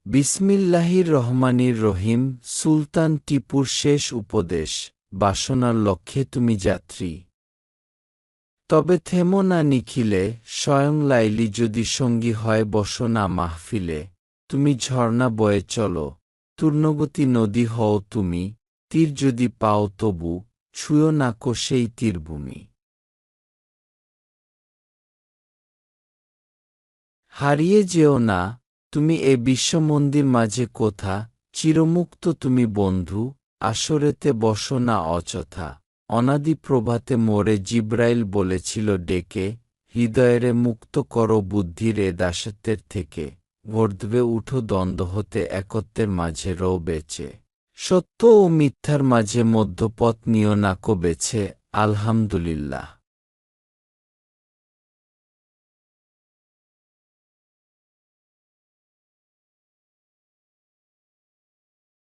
বিসমিল্লাহির রহমানির রহিম। সুলতান টিপুর শেষ উপদেশ। বাসনার লক্ষ্যে তুমি যাত্রী, তবে থেমো না নিখিলে। স্বয়ং লাইলি যদি সঙ্গী হয়, বসো না মাহফিলে। তুমি ঝর্ণা বয়ে চলো, তূর্ণগতি নদী হও তুমি। তীর যদি পাও তবু ছুঁয়ো না কো সেই তীরভূমি। হারিয়ে যেও না তুমি এ বিশ্বমন্দির মাঝে কোথা। চিরমুক্ত তুমি বন্ধু, আসরেতে বসো না অযথা। অনাদি প্রভাতে মোরে জিব্রাইল বলেছিল ডেকে, হৃদয়েরে মুক্ত করো বুদ্ধির এ দাসত্বের থেকে। ঊর্ধ্বে উঠো দ্বন্দ্ব হতে, একত্বের মাঝে রও বেঁচে। সত্য ও মিথ্যার মাঝে মধ্যপথ নিও না কো বেছে। আলহামদুলিল্লাহ।